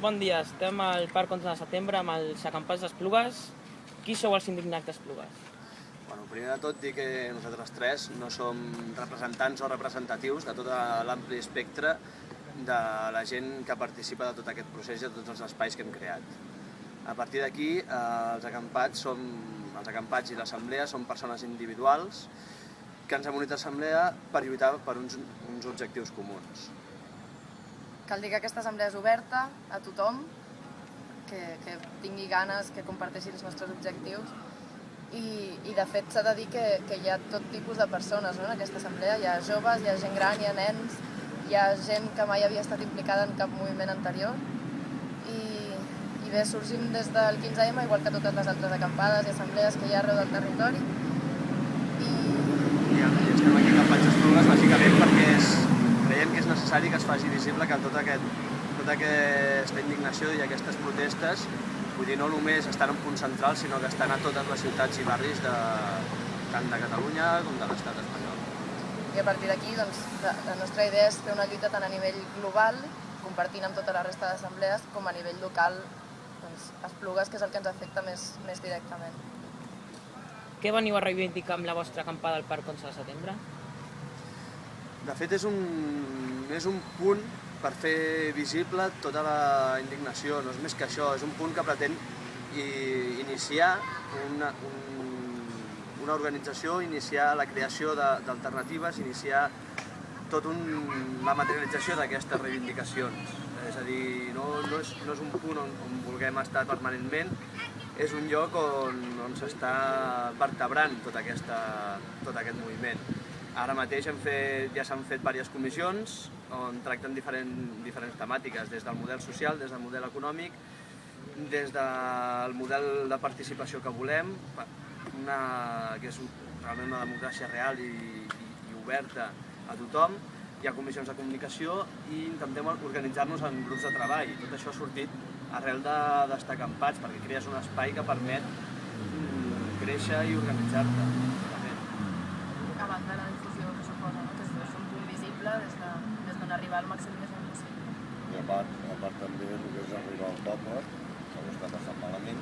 Bon dia, estem al Parc 11 de setembre amb els acampats d'Esplugues. Qui sou els indignats d'Esplugues? Primer de tot, dir que nosaltres tres no som representants o representatius de tot l'ampli espectre de la gent que participa de tot aquest procés i de tots els espais que hem creat. A partir d'aquí, els acampats i l'assemblea són persones individuals que ens hem unit a l'assemblea per lluitar per uns objectius comuns. Cal dir que aquesta assemblea és oberta a tothom, que tingui ganes, que comparteixi els nostres objectius i de fet s'ha de dir que hi ha tot tipus de persones en aquesta assemblea. Hi ha joves, hi ha gent gran, hi ha nens, hi ha gent que mai havia estat implicada en cap moviment anterior i bé, sorgim des del 15M, igual que totes les altres acampades i assemblees que hi ha arreu del territori. I estem aquí acampats d'Esplugues bàsicament perquè creiem que és necessari que es faci visible que tota aquesta indignació i aquestes protestes no només estan en punt central, sinó que estan a totes les ciutats i barris tant de Catalunya com de l'estat espanyol. I a partir d'aquí, la nostra idea és fer una lluita tant a nivell global, compartint amb tota la resta d'assemblees, com a nivell local, Esplugues, que és el que ens afecta més directament. Què veniu a reivindicar amb la vostra acampada al Parc 11 de setembre? De fet, és un punt per fer visible tota la indignació, no és més que això, és un punt que pretén iniciar una organització, iniciar la creació d'alternatives, iniciar la materialització d'aquestes reivindicacions. És a dir, no és un punt on vulguem estar permanentment, és un lloc on s'està vertebrant tot aquest moviment. Ara mateix ja s'han fet diverses comissions on tracten diferents temàtiques, des del model social, des del model econòmic, des del model de participació que volem, que és realment una democràcia real i oberta a tothom. Hi ha comissions de comunicació i intentem organitzar-nos en grups de treball. Tot això ha sortit arrel d'estar acampats, perquè crees un espai que permet créixer i organitzar-te. A banda de la difusió que suposa, que és un punt visible des d'on arribar al màxim de gent possible. I a part també el que és arribar al poble, que ho està passant malament,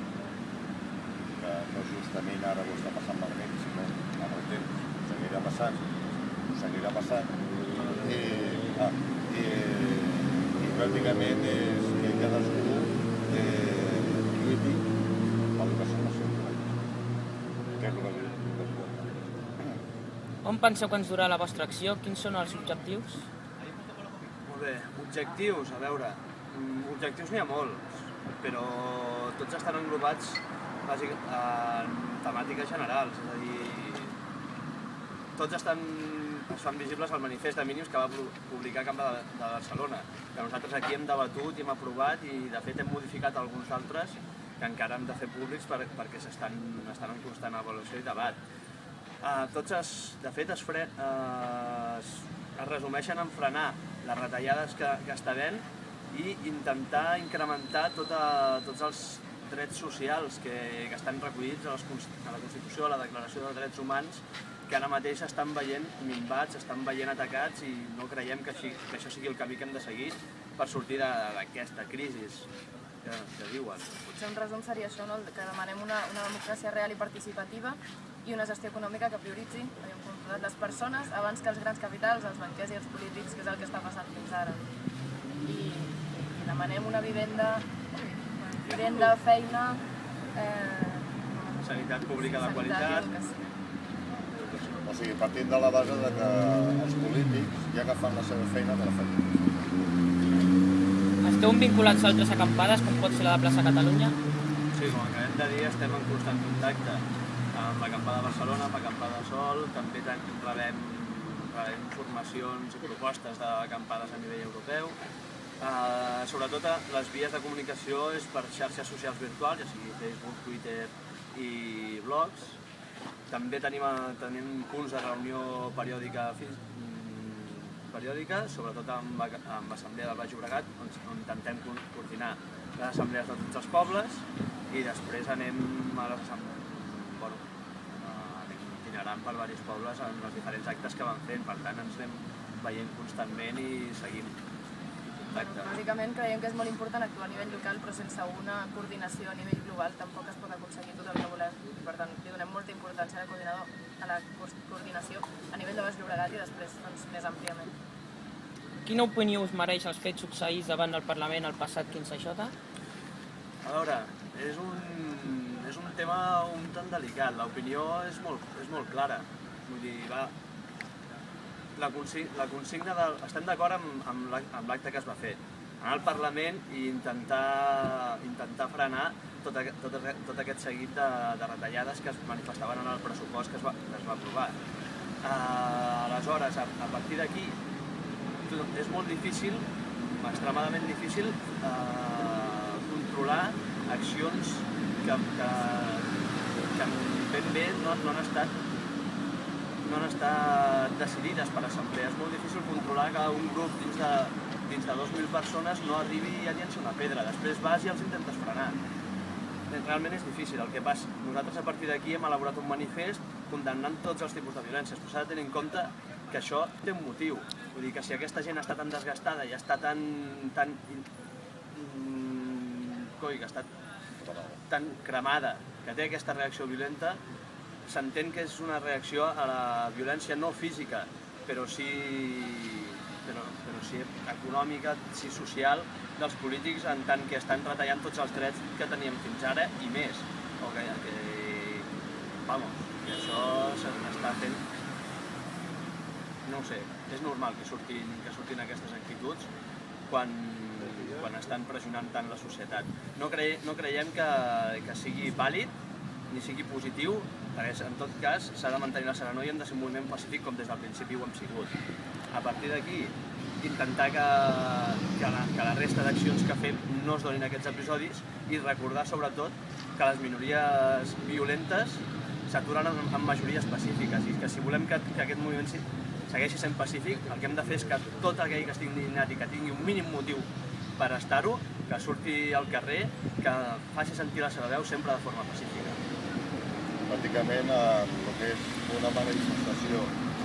que no justament ara ho està passant malament, sinó amb el temps ho seguirà passant, i pràcticament és que cadascú lluiti pel que són les seves drets, que és el que On penseu que ens durà la vostra acció? Quins són els objectius? Molt bé, objectius, a veure, objectius n'hi ha molts, però tots estan englobats en temàtiques generals, és a dir, tots es fan visibles al manifest de mínims que va publicar Camp de Barcelona, que nosaltres aquí hem debatut i hem aprovat i de fet hem modificat alguns altres que encara hem de fer públics perquè estan en constant avaluació i debat. Tots, de fet, es resumeixen en frenar les retallades que està havent i intentar incrementar tots els drets socials que estan recollits a la Constitució, a la Declaració de Drets Humans, que ara mateix estan veient minvats, estan veient atacats i no creiem que això sigui el camí que hem de seguir per sortir d'aquesta crisi que diuen. Potser un resum seria això, que demanem una democràcia real i participativa i una gestió econòmica que prioritzi les persones abans que els grans capitals, els banquers i els polítics, que és el que està passant fins ara. I demanem una vivenda, feina... Sanitat pública de qualitat... O sigui, partint de la base que els polítics ja que fan la seva feina de la feina. Esteu vinculats a altres acampades, com pot ser la de Plaça Catalunya? Sí, com acabem de dir, estem en constant contacte amb l'acampada de Barcelona, amb l'acampada de Sol, també rebem informacions i propostes d'acampades a nivell europeu. Sobretot les vies de comunicació és per xarxes socials virtuals, ja sigui Facebook, Twitter i blogs. També tenim punts de reunió periòdica, sobretot amb l'Assemblea del Baix Llobregat, on intentem coordinar les assemblees de tots els pobles i després anem itinerant per diversos pobles en els diferents actes que van fent. Per tant, ens anem veient constantment i seguim. Bàsicament creiem que és molt important actuar a nivell local, però sense una coordinació a nivell global tampoc es pot aconseguir tot el que volem. I per tant, li donem molta importància a la coordinació a nivell de Baix Llobregat i després més àmpliament. Quina opinió us mereix els fets succeïts davant del Parlament el passat 15J? A veure, és un tema un tant delicat. L'opinió és molt clara. Vull dir, la consigna estem d'acord amb l'acte que es va fer. Anar al Parlament i intentar frenar tot aquest seguit de retallades que es manifestaven en el pressupost que es va aprovar. Aleshores, a partir d'aquí, és molt difícil, extremadament difícil, controlar accions que ben bé no han estat decidides per assemblea. És molt difícil controlar que un grup dins de 2.000 persones no arribi i llenci una pedra. Després vas i els intentes frenar. Realment és difícil. El que passa, nosaltres a partir d'aquí hem elaborat un manifest condemnant tots els tipus de violències, però s'ha de tenir en compte que això té un motiu. Vull dir que si aquesta gent està tan desgastada i està tan cremada, que té aquesta reacció violenta, s'entén que és una reacció a la violència no física, però sí econòmica, sí social, dels polítics en tant que estan retallant tots els drets que teníem fins ara i més. O que això s'està fent... No ho sé, és normal que surtin aquestes actituds quan estan pressionant tant la societat. No creiem que sigui vàlid ni sigui positiu, perquè en tot cas s'ha de mantenir la serenor i hem de ser un moviment pacífic com des del principi ho hem sigut. A partir d'aquí, intentar que la resta d'accions que fem no es donin aquests episodis i recordar sobretot que les minories violentes s'aturen en majories pacífiques i que si volem que aquest moviment segueixi sent pacífic, el que hem de fer és que tot aquell que estigui indignat i que tingui un mínim motiu per estar-ho, que surti al carrer, que faci sentir la seva veu sempre de forma pacífica. Pràcticament el que és una manifestació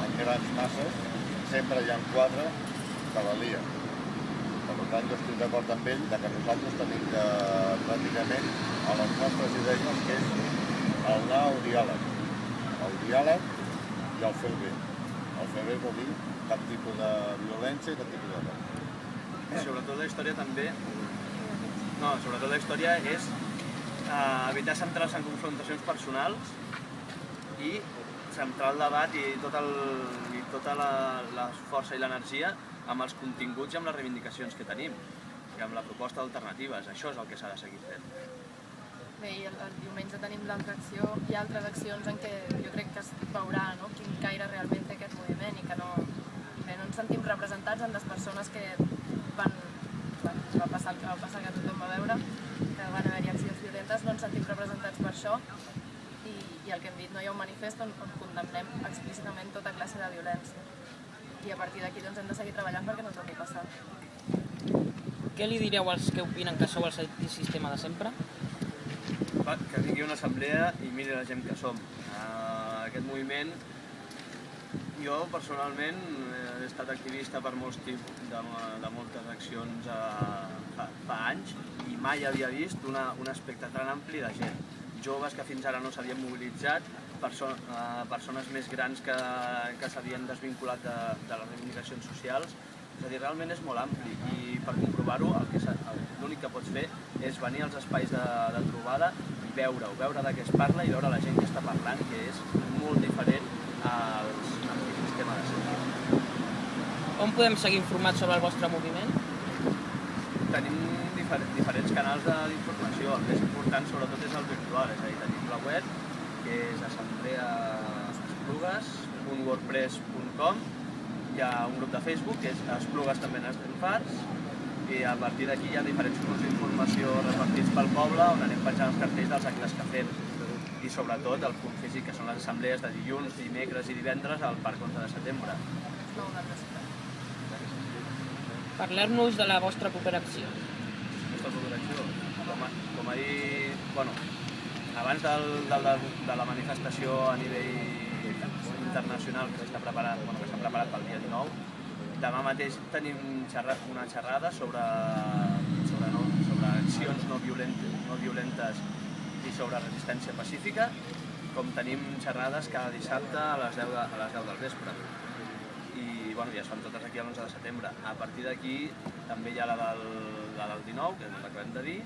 en grans masses, sempre hi ha 4 que la lien. Per tant, jo estic d'acord amb ell que nosaltres tenim que pràcticament a les nostres idees que és el anar al diàleg. El diàleg i el fer el bé. El fer bé vol dir cap tipus de violència i cap tipus de res. Sobretot la història també... No, sobretot la història és evitar centrar-se en confrontacions personals i centrar el debat i tota la força i l'energia amb els continguts i amb les reivindicacions que tenim i amb la proposta d'alternatives. Això és el que s'ha de seguir fent. Bé, i el diumenge tenim l'altra acció. Hi ha altres accions en què jo crec que es veurà quin caire realment té aquest moviment i que no ens sentim representats en les persones que va passar el que va passar, que tothom va veure, que van haver-hi accions violentes, no ens sentim representats per això i el que hem dit, no hi ha un manifest on condemnem explícitament tota classe de violència. I a partir d'aquí hem de seguir treballant perquè no torni a passar. Què li direu als que opinen que sou el sistema de sempre? Que vingui una assemblea i miri la gent que som. Aquest moviment, jo personalment he estat activista per molts tipus de moltes accions fa anys i mai havia vist un espectre tan ampli de gent. Joves que fins ara no s'havien mobilitzat, persones més grans que s'havien desvinculat de les reivindicacions socials. És a dir, realment és molt ampli i per comprovar-ho l'únic que pots fer és venir als espais de trobada i veure de què es parla i veure la gent que està parlant, que és molt diferent als antisistema de sempre. On podem seguir informats sobre el vostre moviment? Tenim diferents canals d'informació. El més important sobretot és el virtual, és a dir, tenim la web, que és esplugues.wordpress.com. Hi ha un grup de Facebook, que és Esplugues també n'estem farts, i a partir d'aquí hi ha diferents punts d'informació repartits pel poble on anem penjant els cartells dels actes que fem. I sobretot el punt físic, que són les assemblees de dilluns, dimecres i divendres al Parc 11 de setembre. Parleu-nos de la vostra propera acció. La propera acció, com ha dit, abans de la manifestació a nivell internacional que s'ha preparat pel dia 19, Demà mateix tenim una xerrada sobre accions no violentes i sobre resistència pacífica, com tenim xerrades cada dissabte a les 10 del vespre. I ja es fan totes aquí l'11 de setembre. A partir d'aquí també hi ha la del 19, que l'acabem de dir,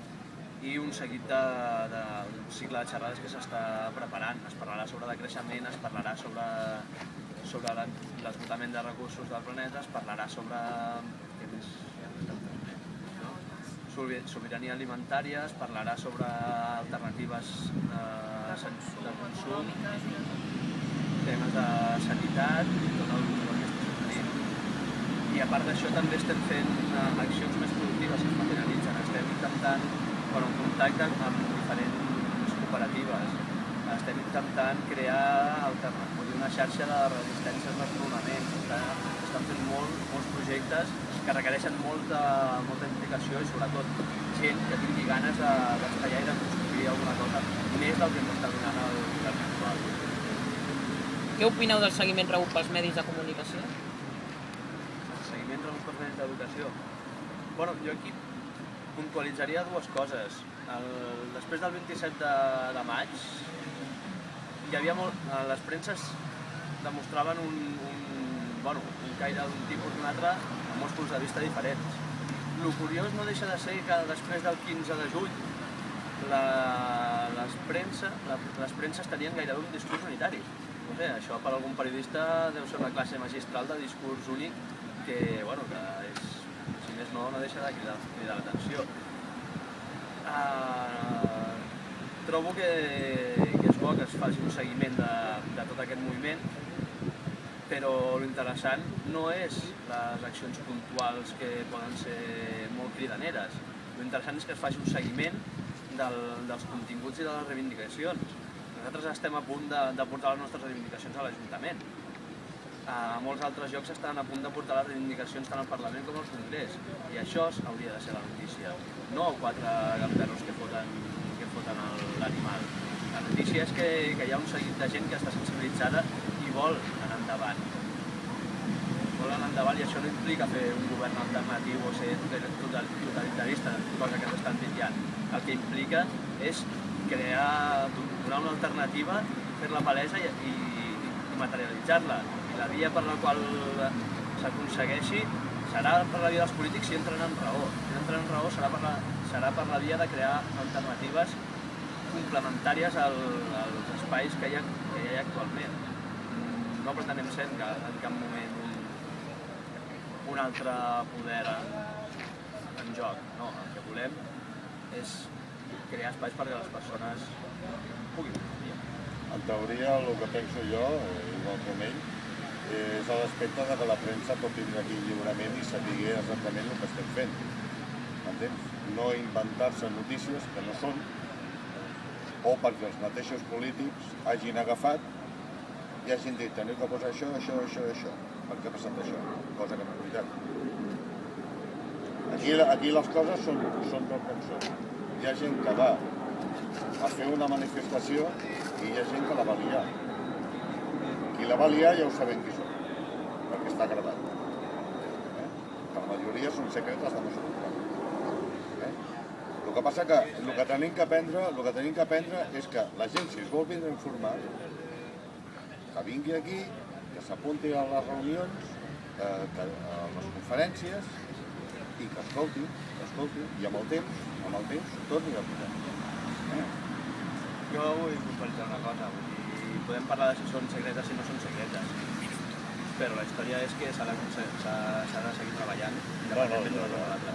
i un seguit d'un cicle de xerrades que s'està preparant. Es parlarà sobre decreixement, es parlarà sobre l'esgotament de recursos del planeta, es parlarà sobre sobirania alimentària, es parlarà sobre alternatives de consum, temes de sanitat i tot el que està succeint. I a part d'això també estem fent accions més productives que es materialitzen. Estem intentant, en contacte amb diferents cooperatives, estem intentant crear una xarxa de resistència al desnonament. Estan fent molts projectes que requereixen molta implicació i sobretot gent que tingui ganes d'estallar i de construir alguna cosa més del que ens està donant el govern actual. Què opineu del seguiment rebut pels medis de comunicació? El seguiment rebut pels medis d'educació? Jo aquí puntualitzaria dues coses. Després del 27 de maig, hi havia les premses demostraven un caire d'un tipus d'un altre amb molts punts de vista diferents. El curiós no deixa de ser que després del 15 de juny les premses tenien gairebé un discurs unitari. No sé, això per algun periodista deu ser una classe magistral de discurs únic que és, si més no deixa de cridar l'atenció. Trobo que és bo que es faci un seguiment de tot aquest moviment, però l'interessant no és les accions puntuals que poden ser molt cridaneres. L'interessant és que es faci un seguiment dels continguts i de les reivindicacions. Nosaltres estem a punt de portar les nostres reivindicacions a l'Ajuntament. A molts altres llocs estan a punt de portar les reivindicacions tant al Parlament com al Congrés. I això hauria de ser la notícia, no 4 gamberros que foten l'animal. La notícia és que hi ha un seguit de gent que està sensibilitzada i vol anar endavant. Vol anar endavant i això no implica fer un govern alternatiu o ser totalitarista, cosa que ens estan titllant. El que implica és donar una alternativa, fer-la palesa i materialitzar-la. I la via per la qual s'aconsegueixi serà per la via dels polítics si entren en raó. Si entren en raó serà per la via de crear alternatives complementàries als espais que hi ha actualment. No pretenem ser en cap moment un altre poder en joc. No, el que volem és crear espais perquè les persones puguin viure. En teoria, el que penso jo, igual com ell, és a l'aspecte que la premsa pot vindre aquí lliurement i saber exactament el que estem fent. M'entens? No inventar-se notícies que no són, o perquè els mateixos polítics hagin agafat i hagin dit teniu que posar això, per què ha passat això? Cosa que no és veritat. Aquí les coses són del com són. Hi ha gent que va a fer una manifestació i hi ha gent que la va liar. Qui la va liar ja ho sabem qui són, perquè està gravat. Que la majoria són secretes de no ser contrari. El que passa que el que tenim que aprendre és que la gent, si es vol vindre a informar, que vingui aquí, que s'apunti a les reunions, a les conferències i que escolti, i amb el temps tot anirà posant. Jo vull puntualitzar una cosa, podem parlar de si són secretes o si no són secretes, però la història és que s'ha de seguir treballant independentment d'una cosa o l'altra.